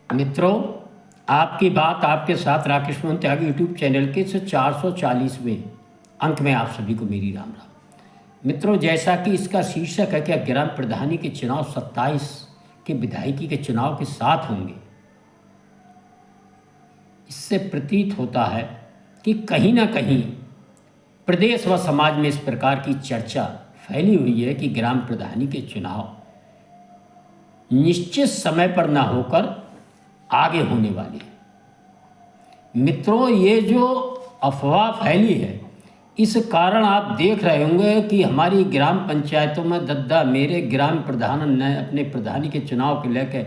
मित्रों, आपकी बात आपके साथ राकेश मोहन त्यागी यूट्यूब चैनल के इस 440वें अंक में आप सभी को मेरी राम राम। मित्रों, जैसा कि इसका शीर्षक है कि ग्राम प्रधानी के चुनाव 27 के विधायकी के चुनाव के साथ होंगे, इससे प्रतीत होता है कि कहीं ना कहीं प्रदेश व समाज में इस प्रकार की चर्चा फैली हुई है कि ग्राम प्रधानी के चुनाव निश्चित समय पर ना होकर आगे होने वाले हैं। मित्रों, ये जो अफवाह फैली है, इस कारण आप देख रहे होंगे कि हमारी ग्राम पंचायतों में दद्दा मेरे ग्राम प्रधान ने अपने प्रधानी के चुनाव को लेकर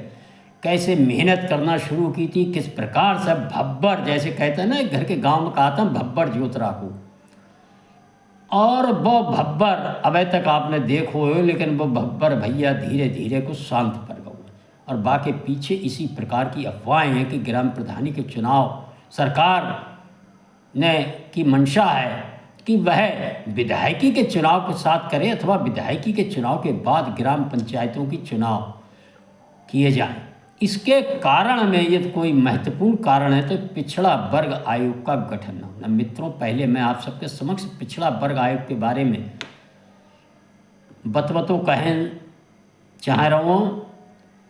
कैसे मेहनत करना शुरू की थी, किस प्रकार से भब्बर, जैसे कहते हैं ना घर के गांव में कहा था भब्बर जोत राखो, और वो भब्बर अभी तक आपने देखो हो, लेकिन वो भब्बर भैया धीरे धीरे कुछ शांत पड़ गए और बाकी पीछे इसी प्रकार की अफवाहें हैं कि ग्राम प्रधानी के चुनाव सरकार ने की मंशा है कि वह विधायकी के चुनाव के साथ करे अथवा विधायकी के चुनाव के बाद ग्राम पंचायतों की चुनाव किए जाएं। इसके कारण में ये कोई महत्वपूर्ण कारण है तो पिछड़ा वर्ग आयोग का गठन होना। मित्रों, पहले मैं आप सबके समक्ष पिछड़ा वर्ग आयोग के बारे में बतवतो कहन चाह रहा हूँ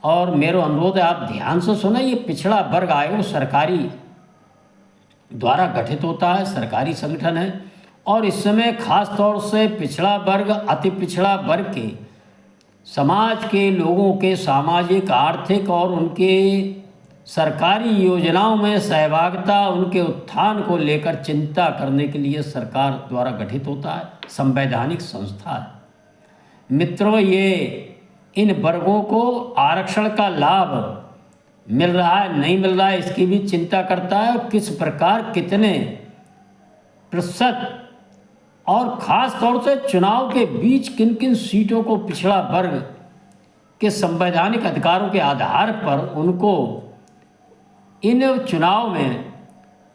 और मेरा अनुरोध है आप ध्यान से सुना। ये पिछड़ा वर्ग आयोग सरकारी द्वारा गठित होता है, सरकारी संगठन है और इस समय खास तौर से पिछड़ा वर्ग, अति पिछड़ा वर्ग के समाज के लोगों के सामाजिक, आर्थिक और उनके सरकारी योजनाओं में सहभागिता, उनके उत्थान को लेकर चिंता करने के लिए सरकार द्वारा गठित होता है, संवैधानिक संस्था है। मित्रों, ये इन वर्गों को आरक्षण का लाभ मिल रहा है नहीं मिल रहा है इसकी भी चिंता करता है, किस प्रकार कितने प्रतिशत और ख़ास तौर से चुनाव के बीच किन किन सीटों को पिछड़ा वर्ग के संवैधानिक अधिकारों के आधार पर उनको इन चुनाव में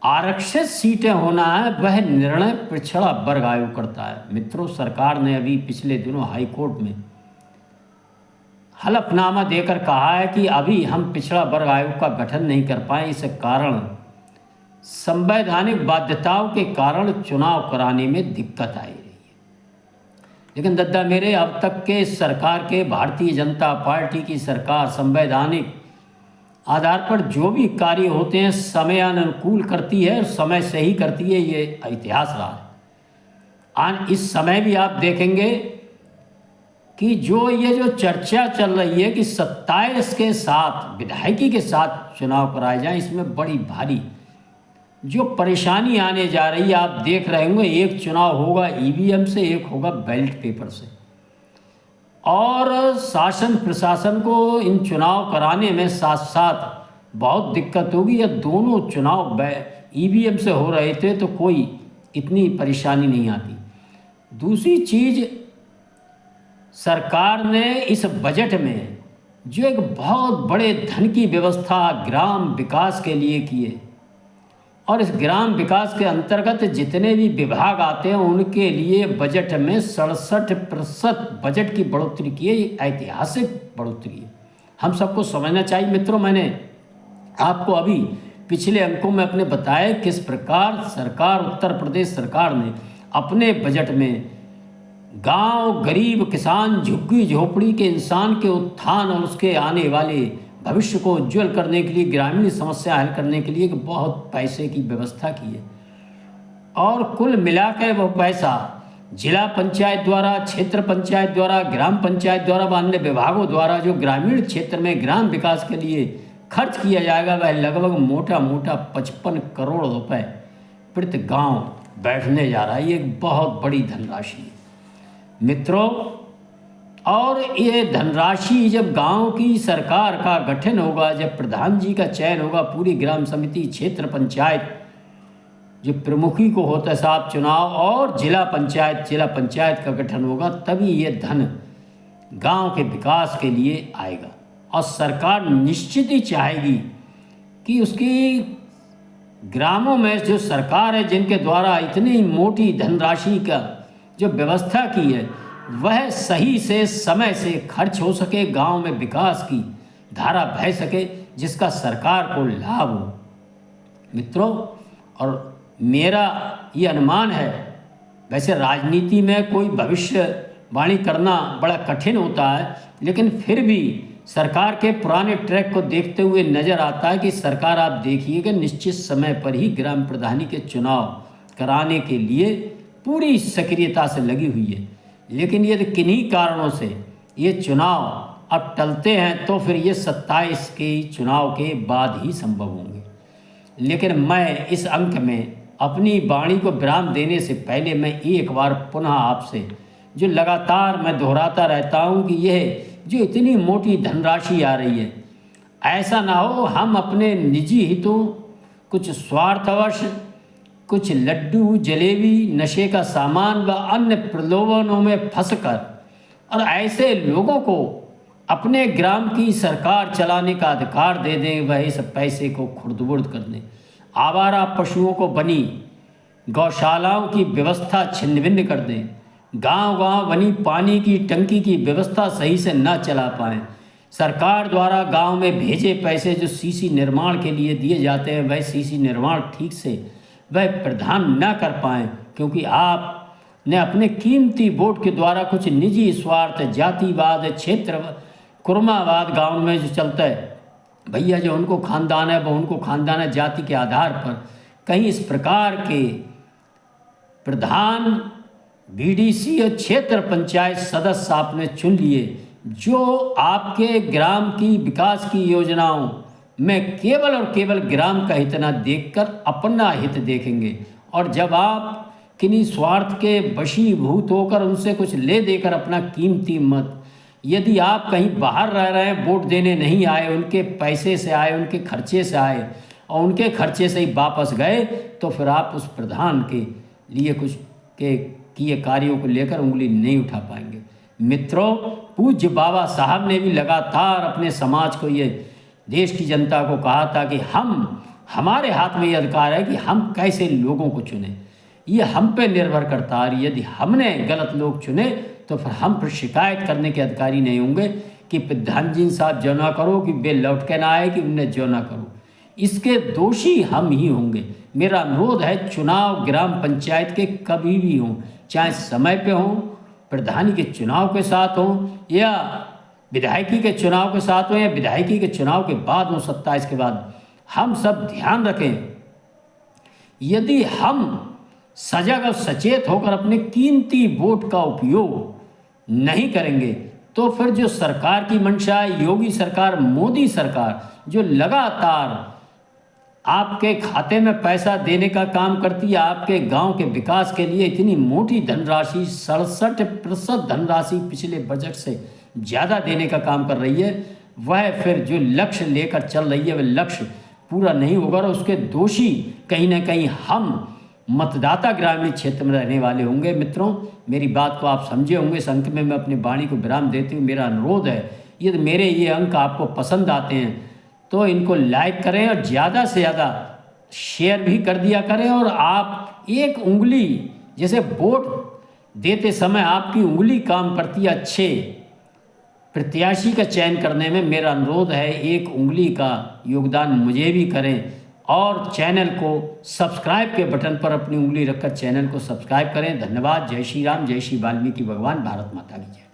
आरक्षित सीटें होना है, वह निर्णय पिछड़ा वर्ग आयोग करता है। मित्रों, सरकार ने अभी पिछले दिनों हाई कोर्ट में हलफनामा देकर कहा है कि अभी हम पिछड़ा वर्ग आयोग का गठन नहीं कर पाए, इस कारण संवैधानिक बाध्यताओं के कारण चुनाव कराने में दिक्कत आई रही है। लेकिन दद्दा मेरे अब तक के सरकार के भारतीय जनता पार्टी की सरकार संवैधानिक आधार पर जो भी कार्य होते हैं समयानुकूल करती है और समय से ही करती है, ये इतिहास रहा है। आज इस समय भी आप देखेंगे कि ये जो चर्चा चल रही है कि 27 के साथ विधायकी के साथ चुनाव कराए जाएं, इसमें बड़ी भारी जो परेशानी आने जा रही है आप देख रहे होंगे। एक चुनाव होगा ईवीएम से, एक होगा बैलेट पेपर से, और शासन प्रशासन को इन चुनाव कराने में साथ साथ बहुत दिक्कत होगी। या दोनों चुनाव ईवीएम से हो रहे थे तो कोई इतनी परेशानी नहीं आती। दूसरी चीज़, सरकार ने इस बजट में जो एक बहुत बड़े धन की व्यवस्था ग्राम विकास के लिए की है और इस ग्राम विकास के अंतर्गत जितने भी विभाग आते हैं उनके लिए बजट में 67% बजट की बढ़ोतरी की है। ये ऐतिहासिक बढ़ोतरी है, हम सबको समझना चाहिए। मित्रों, मैंने आपको अभी पिछले अंकों में अपने बताया किस प्रकार सरकार, उत्तर प्रदेश सरकार ने अपने बजट में गांव, गरीब, किसान, झुग्गी झोपड़ी के इंसान के उत्थान और उसके आने वाले भविष्य को उज्ज्वल करने के लिए, ग्रामीण समस्या हल करने के लिए बहुत पैसे की व्यवस्था की है। और कुल मिलाकर वह पैसा जिला पंचायत द्वारा, क्षेत्र पंचायत द्वारा, ग्राम पंचायत द्वारा व अन्य विभागों द्वारा जो ग्रामीण क्षेत्र में ग्राम विकास के लिए खर्च किया जाएगा, वह लगभग मोटा 55 करोड़ रुपए प्रति गाँव बैठने जा रहा है। ये एक बहुत बड़ी धनराशि है मित्रों। और ये धनराशि जब गांव की सरकार का गठन होगा, जब प्रधान जी का चयन होगा, पूरी ग्राम समिति, क्षेत्र पंचायत जो प्रमुखी को होता है साहब चुनाव, और जिला पंचायत का गठन होगा, तभी ये धन गांव के विकास के लिए आएगा। और सरकार निश्चित ही चाहेगी कि उसकी ग्रामों में जो सरकार है जिनके द्वारा इतनी मोटी धनराशि का जो व्यवस्था की है वह सही से समय से खर्च हो सके, गांव में विकास की धारा बह सके। जिसका सरकार को लाभ हो। मित्रों, और मेरा ये अनुमान है, वैसे राजनीति में कोई भविष्यवाणी करना बड़ा कठिन होता है, लेकिन फिर भी सरकार के पुराने ट्रैक को देखते हुए नज़र आता है कि सरकार, आप देखिए कि निश्चित समय पर ही ग्राम प्रधानी के चुनाव कराने के लिए पूरी सक्रियता से लगी हुई है। लेकिन यदि किन्हीं कारणों से ये चुनाव अब टलते हैं तो फिर ये 27 के चुनाव के बाद ही संभव होंगे। लेकिन मैं इस अंक में अपनी वाणी को विराम देने से पहले मैं एक बार पुनः आपसे, जो लगातार मैं दोहराता रहता हूँ कि यह जो इतनी मोटी धनराशि आ रही है, ऐसा ना हो हम अपने निजी हितों, कुछ स्वार्थवश, कुछ लड्डू जलेबी, नशे का सामान व अन्य प्रलोभनों में फंसकर और ऐसे लोगों को अपने ग्राम की सरकार चलाने का अधिकार दे दें, वह इस पैसे को खुर्द-बुर्द कर दें। आवारा पशुओं को बनी गौशालाओं की व्यवस्था छिन्न-भिन्न कर दें। गांव-गांव बनी पानी की टंकी की व्यवस्था सही से न चला पाएँ। सरकार द्वारा गांव में भेजे पैसे जो सीसी निर्माण के लिए दिए जाते हैं, वह सीसी निर्माण ठीक से वह प्रदान न कर पाएँ, क्योंकि आपने अपने कीमती वोट के द्वारा कुछ निजी स्वार्थ, जातिवाद, क्षेत्र कुर्मावाद गाँव में जो चलता है, भैया जो उनको खानदान है वो उनको खानदान है, जाति के आधार पर कहीं इस प्रकार के प्रधान, बीडीसी और क्षेत्र पंचायत सदस्य आपने चुन लिए जो आपके ग्राम की विकास की योजनाओं में केवल और केवल ग्राम का हित न देखकर अपना हित देखेंगे। और जब आप किन्हीं स्वार्थ के वशीभूत होकर उनसे कुछ ले देकर अपना कीमती मत, यदि आप कहीं बाहर रह रहे हैं, वोट देने नहीं आए, उनके पैसे से आए, उनके खर्चे से आए और उनके खर्चे से ही वापस गए, तो फिर आप उस प्रधान के लिए कुछ के किए कार्यों को लेकर उंगली नहीं उठा पाएंगे। मित्रों, पूज्य बाबा साहब ने भी लगातार अपने समाज को, ये देश की जनता को कहा था कि हमारे हाथ में ये अधिकार है कि हम कैसे लोगों को चुनें। ये हम पे निर्भर करता है। यदि हमने गलत लोग चुने तो फिर शिकायत करने के अधिकारी नहीं होंगे कि प्रधान जी साहब जो ना करो, कि बे लौट के ना आए, कि उन्हें जो ना करो। इसके दोषी हम ही होंगे। मेरा अनुरोध है, चुनाव ग्राम पंचायत के कभी भी हों, चाहे समय पे हों, प्रधानी के चुनाव के साथ हों या विधायकी के चुनाव के साथ हों या विधायकी के चुनाव के बाद हों, 27 के बाद, हम सब ध्यान रखें। यदि हम सजग और सचेत होकर अपने कीमती वोट का उपयोग नहीं करेंगे तो फिर जो सरकार की मंशा है, योगी सरकार, मोदी सरकार, जो लगातार आपके खाते में पैसा देने का काम करती है, आपके गांव के विकास के लिए इतनी मोटी धनराशि, 67% धनराशि पिछले बजट से ज़्यादा देने का काम कर रही है, वह फिर जो लक्ष्य लेकर चल रही है वह लक्ष्य पूरा नहीं होगा और उसके दोषी कहीं ना कहीं हम मतदाता ग्रामीण क्षेत्र में रहने वाले होंगे। मित्रों, मेरी बात को आप समझे होंगे। इस अंक में मैं अपनी वाणी को विराम देती हूँ। मेरा अनुरोध है, यदि मेरे ये अंक आपको पसंद आते हैं तो इनको लाइक करें और ज़्यादा से ज़्यादा शेयर भी कर दिया करें। और आप एक उंगली, जैसे वोट देते समय आपकी उंगली काम करती है अच्छे प्रत्याशी का चयन करने में, मेरा अनुरोध है एक उंगली का योगदान मुझे भी करें और चैनल को सब्सक्राइब के बटन पर अपनी उंगली रखकर चैनल को सब्सक्राइब करें। धन्यवाद। जय श्री राम, जय श्री वाल्मीकि भगवान, भारत माता की जय।